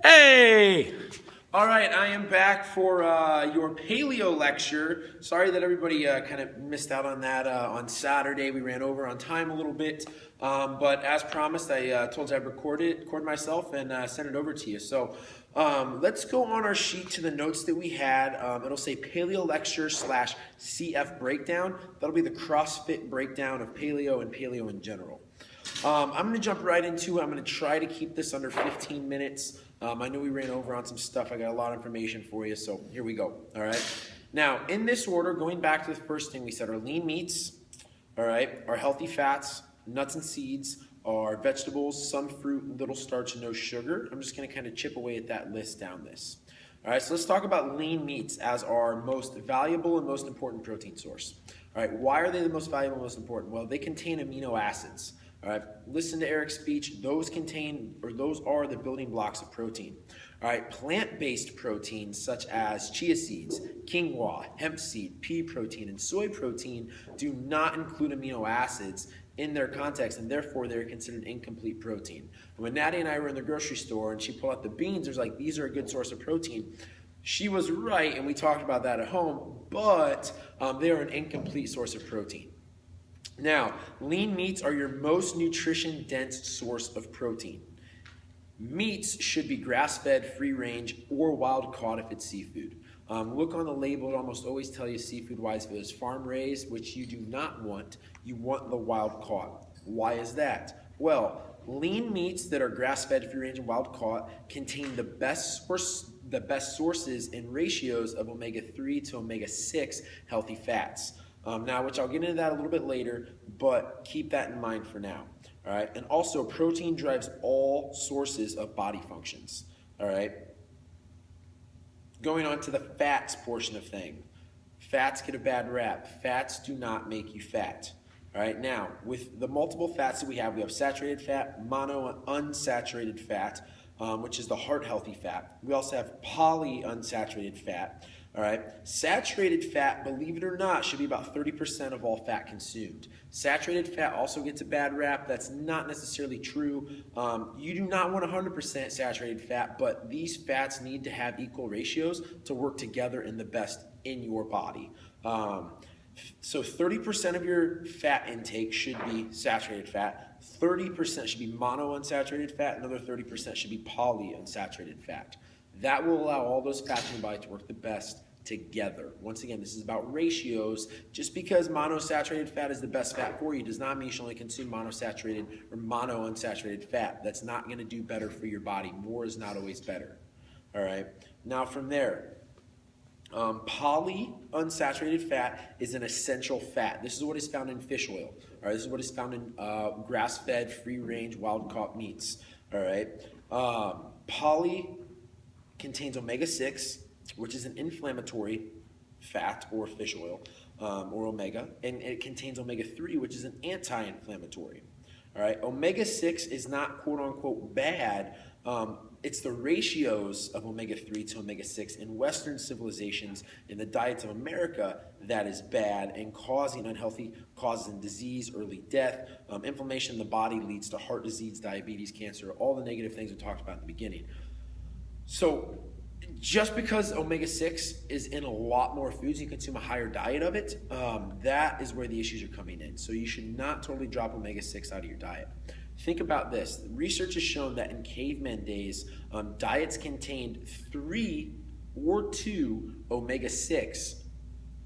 Hey! All right, I am back for your paleo lecture. Sorry that everybody kind of missed out on that on Saturday. We ran over on time a little bit, but as promised, I told you I'd record myself and send it over to you. So let's go on our sheet to the notes that we had. It'll say paleo lecture / CF breakdown. That'll be the CrossFit breakdown of paleo and paleo in general. I'm going to jump right into it. I'm going to try to keep this under 15 minutes. I know we ran over on some stuff. I got a lot of information for you, so here we go. All right. Now, in this order, going back to the first thing we said, our lean meats, all right, our healthy fats, nuts and seeds, our vegetables, some fruit, little starch, and no sugar. I'm just going to kind of chip away at that list down this. All right, so let's talk about lean meats as our most valuable and most important protein source. All right, why are they the most valuable and most important? Well, they contain amino acids. All right, listen to Eric's speech. Those are the building blocks of protein. All right, plant-based proteins such as chia seeds, quinoa, hemp seed, pea protein, and soy protein do not include amino acids in their context, and therefore they're considered incomplete protein. And when Natty and I were in the grocery store and she pulled out the beans, there's like, these are a good source of protein. She was right, and we talked about that at home, but they are an incomplete source of protein. Now, lean meats are your most nutrition-dense source of protein. Meats should be grass-fed, free-range, or wild-caught if it's seafood. Look on the label. It almost always tell you seafood-wise if it is farm-raised, which you do not want. You want the wild-caught. Why is that? Well, lean meats that are grass-fed, free-range, and wild-caught contain the best sources and ratios of omega-3 to omega-6 healthy fats. Now, which I'll get into that a little bit later, but keep that in mind for now. All right, and also protein drives all sources of body functions. All right, going on to the fats portion of things. Fats get a bad rap. Fats do not make you fat. All right, now with the multiple fats that we have saturated fat, monounsaturated fat, which is the heart healthy fat. We also have polyunsaturated fat. All right, saturated fat, believe it or not, should be about 30% of all fat consumed. Saturated fat also gets a bad rap. That's not necessarily true. You do not want 100% saturated fat, but these fats need to have equal ratios to work together in the best in your body. So 30% of your fat intake should be saturated fat, 30% should be monounsaturated fat, another 30% should be polyunsaturated fat. That will allow all those fats in your body to work the best together. Once again, this is about ratios. Just because monosaturated fat is the best fat for you does not mean you should only consume monosaturated or monounsaturated fat. That's not going to do better for your body. More is not always better. All right. Now from there, polyunsaturated fat is an essential fat. This is what is found in fish oil. All right. This is what is found in grass-fed, free-range, wild-caught meats. All right. Poly contains omega-6, which is an inflammatory fat or fish oil, or omega, and it contains omega-3, which is an anti-inflammatory. All right, omega-6 is not quote-unquote bad. It's the ratios of omega-3 to omega-6 in Western civilizations, in the diets of America, that is bad and causing unhealthy causes and disease, early death. Inflammation in the body leads to heart disease, diabetes, cancer, all the negative things we talked about in the beginning. So just because omega-6 is in a lot more foods, you consume a higher diet of it, that is where the issues are coming in. So you should not totally drop omega-6 out of your diet. Think about this. Research has shown that in caveman days, diets contained 3 or 2 omega-6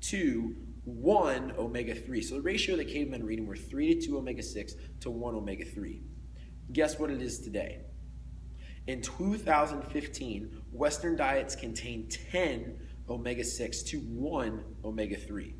to 1 omega-3. So the ratio that cavemen were eating were 3 to 2 omega-6 to 1 omega-3. Guess what it is today? In 2015, Western diets contain 10 omega-6 to 1 omega-3.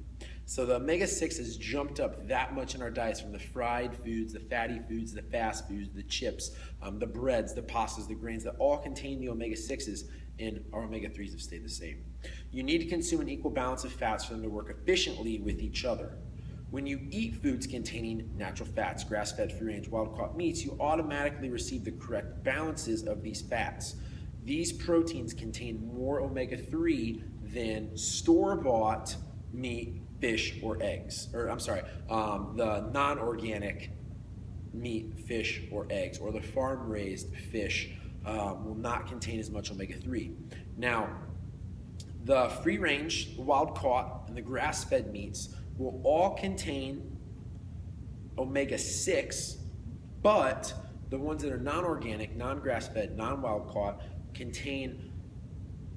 So the omega-6 has jumped up that much in our diets, from the fried foods, the fatty foods, the fast foods, the chips, the breads, the pastas, the grains, that all contain the omega-6s, and our omega-3s have stayed the same. You need to consume an equal balance of fats for them to work efficiently with each other. When you eat foods containing natural fats, grass-fed, free-range, wild-caught meats, you automatically receive the correct balances of these fats. These proteins contain more omega-3 than store-bought meat, fish, or eggs. The non-organic meat, fish, or eggs, or the farm-raised fish, will not contain as much omega-3. Now, the free-range, the wild-caught, and the grass-fed meats will all contain omega-6, but the ones that are non-organic, non-grass-fed, non-wild-caught contain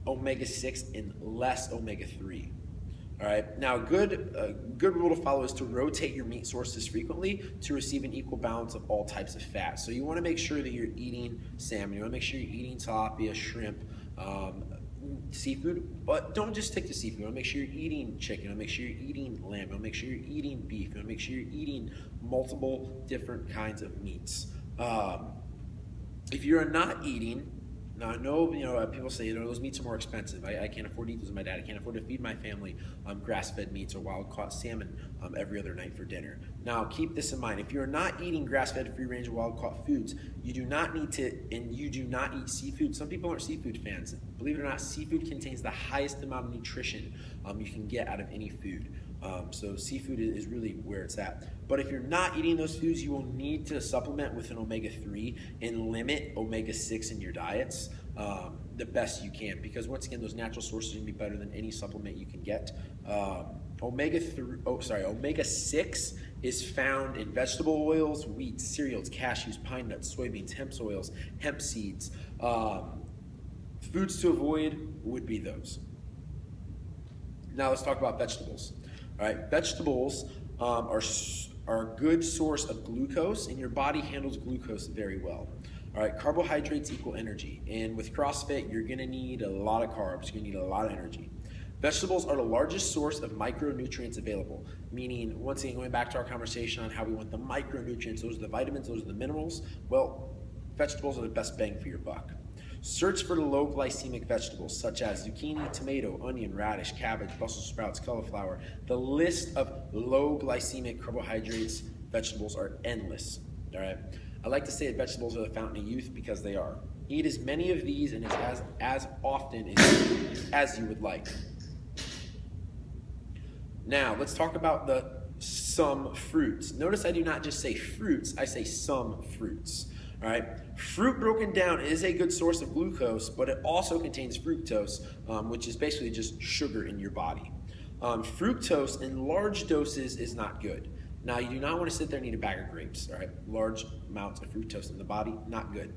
omega-6 and less omega-3. All right. Now, a good rule to follow is to rotate your meat sources frequently to receive an equal balance of all types of fat. So you want to make sure that you're eating salmon. You want to make sure you're eating tilapia, shrimp, seafood, but don't just stick to seafood. You want to make sure you're eating chicken. You want to make sure you're eating lamb. You want to make sure you're eating beef. You want to make sure you're eating multiple different kinds of meats. If you're not eating, now I know, people say, those meats are more expensive. I can't afford to eat those with my dad. I can't afford to feed my family grass-fed meats or wild-caught salmon every other night for dinner. Now keep this in mind. If you're not eating grass-fed, free-range, wild-caught foods, you do not need to, and you do not eat seafood. Some people aren't seafood fans. Believe it or not, seafood contains the highest amount of nutrition you can get out of any food. So seafood is really where it's at. But if you're not eating those foods, you will need to supplement with an omega-3 and limit omega-6 in your diets the best you can, because once again, those natural sources are going to be better than any supplement you can get. Omega-6 is found in vegetable oils, wheat, cereals, cashews, pine nuts, soybeans, hemp oils, hemp seeds. Foods to avoid would be those. Now let's talk about vegetables. All right, vegetables are a good source of glucose, and your body handles glucose very well. All right, carbohydrates equal energy, and with CrossFit, you're gonna need a lot of carbs. You're gonna need a lot of energy. Vegetables are the largest source of micronutrients available, meaning, once again, going back to our conversation on how we want the micronutrients, those are the vitamins, those are the minerals. Well, vegetables are the best bang for your buck. Search for the low glycemic vegetables such as zucchini, tomato, onion, radish, cabbage, Brussels sprouts, cauliflower. The list of low glycemic carbohydrates vegetables are endless. All right. I like to say that vegetables are the fountain of youth because they are. Eat as many of these and as often as you would like. Now let's talk about some fruits. Notice I do not just say fruits, I say some fruits. All right, fruit broken down is a good source of glucose, but it also contains fructose, which is basically just sugar in your body. Fructose in large doses is not good. Now, you do not want to sit there and eat a bag of grapes, all right? Large amounts of fructose in the body, not good.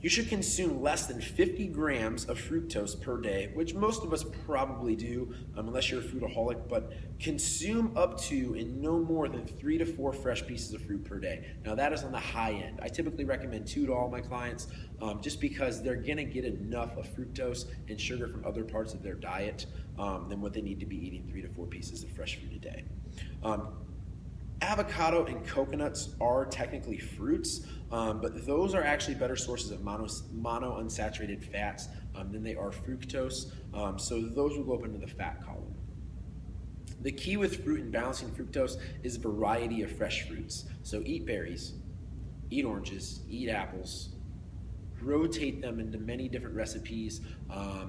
You should consume less than 50 grams of fructose per day, which most of us probably do, unless you're a fruitaholic, but consume up to and no more than 3 to 4 fresh pieces of fruit per day. Now that is on the high end. I typically recommend 2 to all my clients, just because they're gonna get enough of fructose and sugar from other parts of their diet than what they need to be eating 3 to 4 pieces of fresh fruit a day. Avocado and coconuts are technically fruits, but those are actually better sources of monounsaturated fats than they are fructose, so those will go up into the fat column. The key with fruit and balancing fructose is variety of fresh fruits. So eat berries, eat oranges, eat apples, rotate them into many different recipes,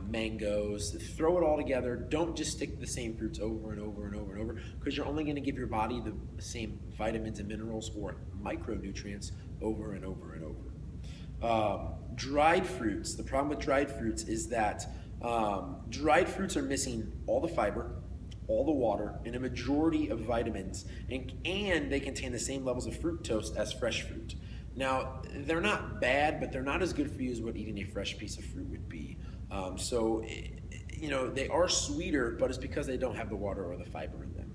mangoes, throw it all together. Don't just stick to the same fruits over and over and over and over, because you're only gonna give your body the same vitamins and minerals or micronutrients over and over and over. Dried fruits, the problem with dried fruits is that dried fruits are missing all the fiber, all the water, and a majority of vitamins, and they contain the same levels of fructose as fresh fruit. Now, they're not bad, but they're not as good for you as what eating a fresh piece of fruit would be. They are sweeter, but it's because they don't have the water or the fiber in them.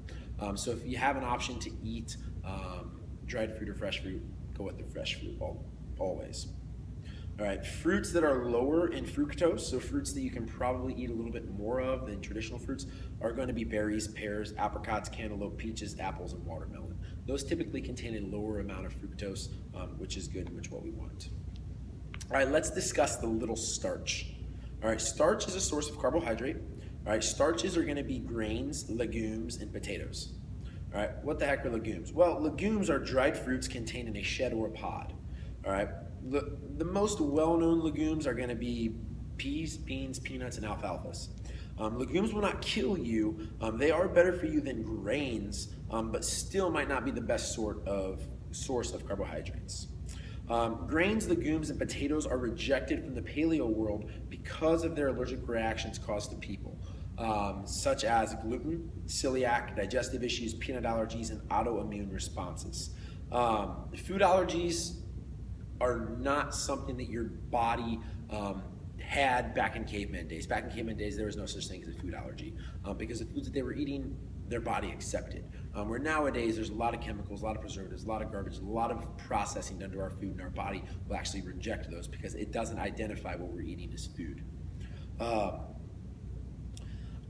So if you have an option to eat dried fruit or fresh fruit, go with the fresh fruit always. All right, fruits that are lower in fructose, so fruits that you can probably eat a little bit more of than traditional fruits, are going to be berries, pears, apricots, cantaloupe, peaches, apples, and watermelon. Those typically contain a lower amount of fructose, which is good, which is what we want. All right, let's discuss the little starch. All right, starch is a source of carbohydrate. All right, starches are going to be grains, legumes, and potatoes. All right, what the heck are legumes? Well, legumes are dried fruits contained in a shed or a pod. All right, the most well-known legumes are going to be peas, beans, peanuts, and alfalfas. Legumes will not kill you. They are better for you than grains, but still might not be the best source of carbohydrates. Grains, legumes, and potatoes are rejected from the paleo world because of their allergic reactions caused to people, such as gluten, celiac, digestive issues, peanut allergies, and autoimmune responses. Food allergies are not something that your body had back in caveman days. Back in caveman days, there was no such thing as a food allergy because the foods that they were eating, their body accepted. Where nowadays, there's a lot of chemicals, a lot of preservatives, a lot of garbage, a lot of processing done to our food, and our body will actually reject those because it doesn't identify what we're eating as food.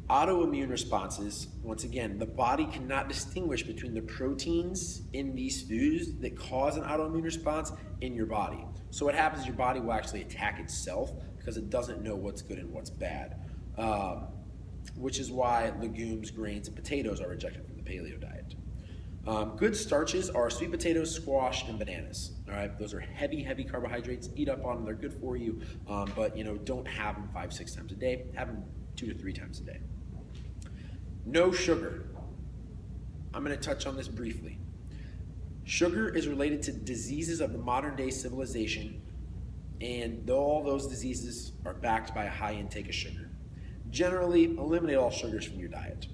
Autoimmune responses, once again, the body cannot distinguish between the proteins in these foods that cause an autoimmune response in your body. So what happens is your body will actually attack itself because it doesn't know what's good and what's bad, which is why legumes, grains, and potatoes are rejected from the paleo diet. Good starches are sweet potatoes, squash, and bananas. All right, those are heavy carbohydrates. Eat up on them; they're good for you. But don't have them 5-6 times a day. Have them 2 to 3 times a day. No sugar. I'm going to touch on this briefly. Sugar is related to diseases of the modern day civilization, and all those diseases are backed by a high intake of sugar. Generally, eliminate all sugars from your diet.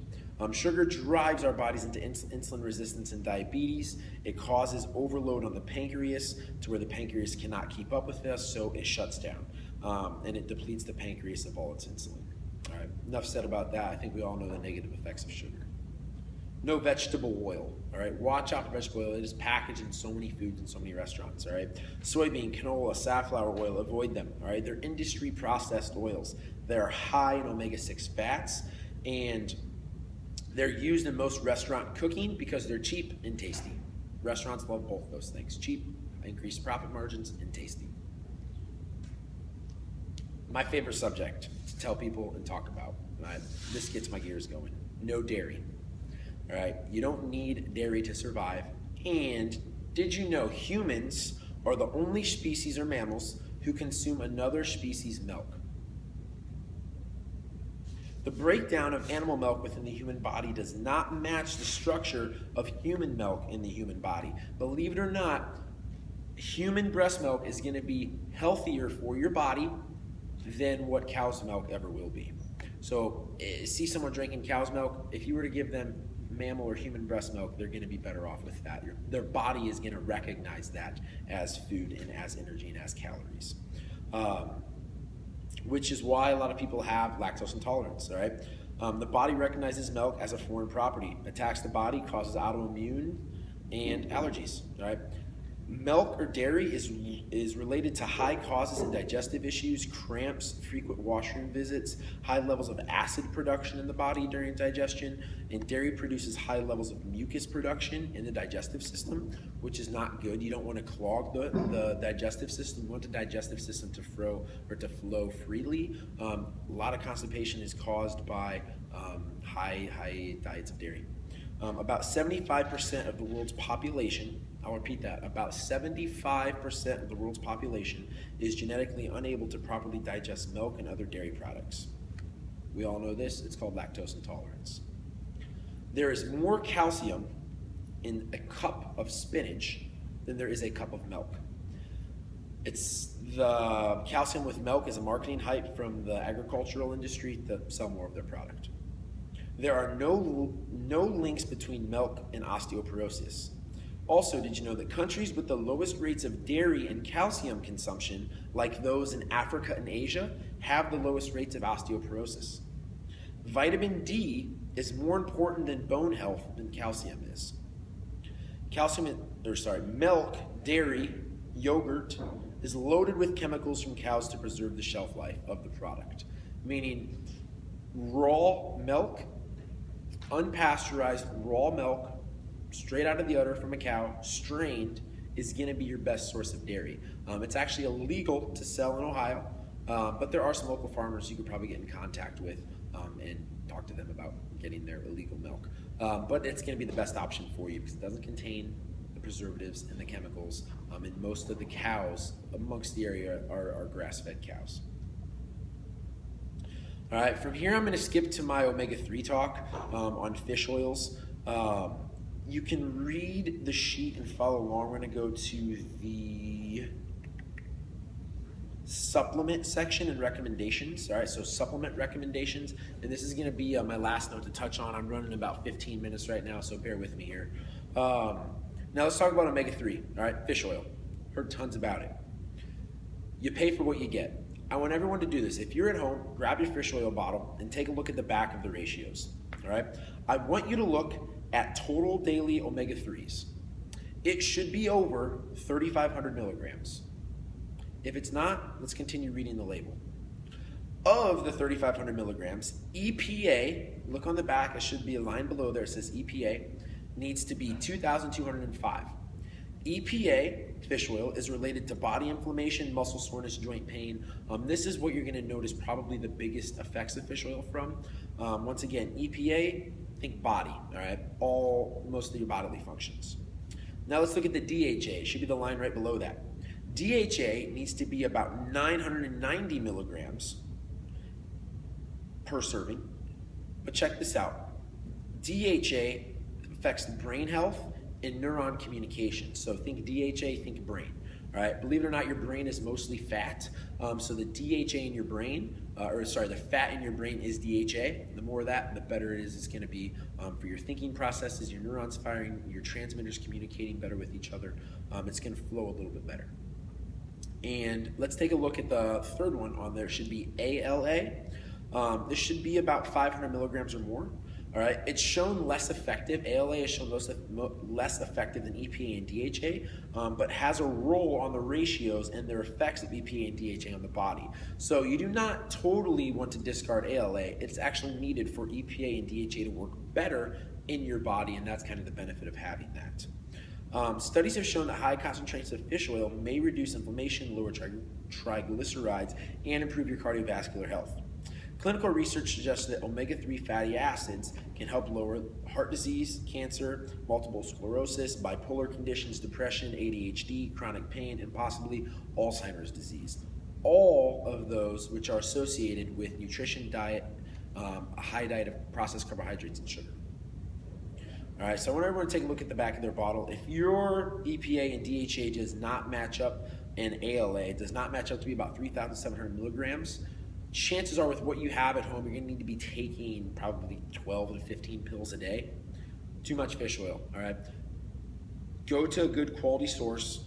Sugar drives our bodies into insulin resistance and diabetes. It causes overload on the pancreas to where the pancreas cannot keep up with this, so it shuts down, and it depletes the pancreas of all its insulin. All right, enough said about that. I think we all know the negative effects of sugar. No vegetable oil. All right, watch out for vegetable oil. It is packaged in so many foods and so many restaurants. All right, soybean, canola, safflower oil. Avoid them. All right, they're industry processed oils. They're high in omega-6 fats, and they're used in most restaurant cooking because they're cheap and tasty. Restaurants love both those things: cheap, increased profit margins, and tasty. My favorite subject to tell people and talk about. This gets my gears going. No dairy. All right, you don't need dairy to survive. And did you know humans are the only species or mammals who consume another species' milk? The breakdown of animal milk within the human body does not match the structure of human milk in the human body. Believe it or not, human breast milk is going to be healthier for your body than what cow's milk ever will be. So see someone drinking cow's milk, if you were to give them mammal or human breast milk, they're going to be better off with that. Their body is going to recognize that as food and as energy and as calories. Which is why a lot of people have lactose intolerance, all right? The body recognizes milk as a foreign property, attacks the body, causes autoimmune and allergies, all right? Milk or dairy is related to high causes in digestive issues, cramps, frequent washroom visits, high levels of acid production in the body during digestion, and dairy produces high levels of mucus production in the digestive system, which is not good. You don't want to clog the digestive system. You want the digestive system to flow freely. A lot of constipation is caused by high diets of dairy. About 75% of the world's population, I'll repeat that, about 75% of the world's population is genetically unable to properly digest milk and other dairy products. We all know this, it's called lactose intolerance. There is more calcium in a cup of spinach than there is a cup of milk. It's the calcium with milk is a marketing hype from the agricultural industry to sell more of their product. There are no links between milk and osteoporosis. Also, did you know that countries with the lowest rates of dairy and calcium consumption, like those in Africa and Asia, have the lowest rates of osteoporosis? Vitamin D is more important than bone health than calcium is. Milk, dairy, yogurt is loaded with chemicals from cows to preserve the shelf life of the product. Meaning raw milk, unpasteurized raw milk, straight out of the udder from a cow, strained, is going to be your best source of dairy. It's actually illegal to sell in Ohio, but there are some local farmers you could probably get in contact with and talk to them about getting their illegal milk. But it's going to be the best option for you because it doesn't contain the preservatives and the chemicals, and most of the cows amongst the area are grass-fed cows. All right, from here I'm going to skip to my omega-3 talk on fish oils. You can read the sheet and follow along. We're going to go to the supplement section and recommendations. All right, so supplement recommendations, and this is going to be my last note to touch on. I'm running about 15 minutes right now, so bear with me here. Now let's talk about omega-3. All right, fish oil. Heard tons about it. You pay for what you get. I want everyone to do this. If you're at home, grab your fish oil bottle and take a look at the back of the ratios. All right, I want you to look at total daily omega-3s. It should be over 3,500 milligrams. If it's not, let's continue reading the label. Of the 3,500 milligrams, EPA, look on the back, it should be a line below there, it says EPA, needs to be 2,205. EPA, fish oil, is related to body inflammation, muscle soreness, joint pain. This is what you're going to notice probably the biggest effects of fish oil from. Once again, EPA, think body, all right? Most of your bodily functions. Now let's look at the DHA. It should be the line right below that. DHA needs to be about 990 milligrams per serving. But check this out. DHA affects brain health and neuron communication. So think DHA, think brain. All right, believe it or not, your brain is mostly fat. So the DHA in your brain, the fat in your brain is DHA. The more of that, the better it is. It's going to be for your thinking processes, your neurons firing, your transmitters communicating better with each other. It's going to flow a little bit better. And let's take a look at the third one on there. It should be ALA. This should be about 500 milligrams or more. All right, it's shown less effective. ALA is shown less effective than EPA and DHA, but has a role on the ratios and their effects of EPA and DHA on the body. So you do not totally want to discard ALA. It's actually needed for EPA and DHA to work better in your body, and that's kind of the benefit of having that. Studies have shown that high concentrations of fish oil may reduce inflammation, lower triglycerides, and improve your cardiovascular health. Clinical research suggests that omega-3 fatty acids can help lower heart disease, cancer, multiple sclerosis, bipolar conditions, depression, ADHD, chronic pain, and possibly Alzheimer's disease. All of those which are associated with nutrition, diet, a high diet of processed carbohydrates and sugar. All right, so I want everyone to take a look at the back of their bottle. If your EPA and DHA does not match up, and ALA does not match up to be about 3,700 milligrams, chances are with what you have at home, you're gonna need to be taking probably 12 to 15 pills a day. Too much fish oil, all right? Go to a good quality source,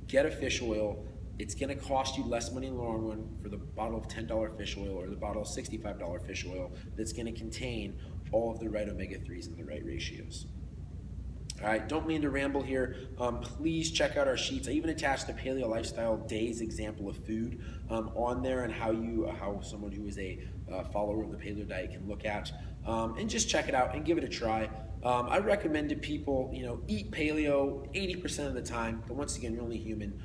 get a fish oil. It's gonna cost you less money in the long run for the bottle of $10 fish oil or the bottle of $65 fish oil that's gonna contain all of the right omega-3s in the right ratios. All right, don't mean to ramble here. Please check out our sheets. I even attached the Paleo Lifestyle Days example of food on there and how someone who is a follower of the Paleo diet can look at. And just check it out and give it a try. I recommend to people, eat Paleo 80% of the time, but once again, you're only human.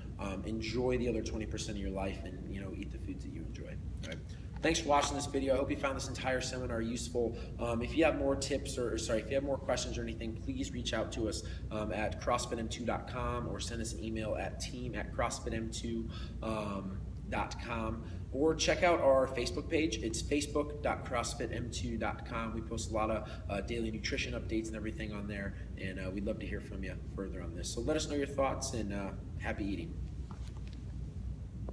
Enjoy the other 20% of your life and, eat the foods that you enjoy. All right. Thanks for watching this video. I hope you found this entire seminar useful. If you have more tips if you have more questions or anything, please reach out to us at crossfitm2.com or send us an email at team@crossfitm2.com or check out our Facebook page. It's facebook.crossfitm2.com. We post a lot of daily nutrition updates and everything on there, and we'd love to hear from you further on this. So let us know your thoughts, and happy eating.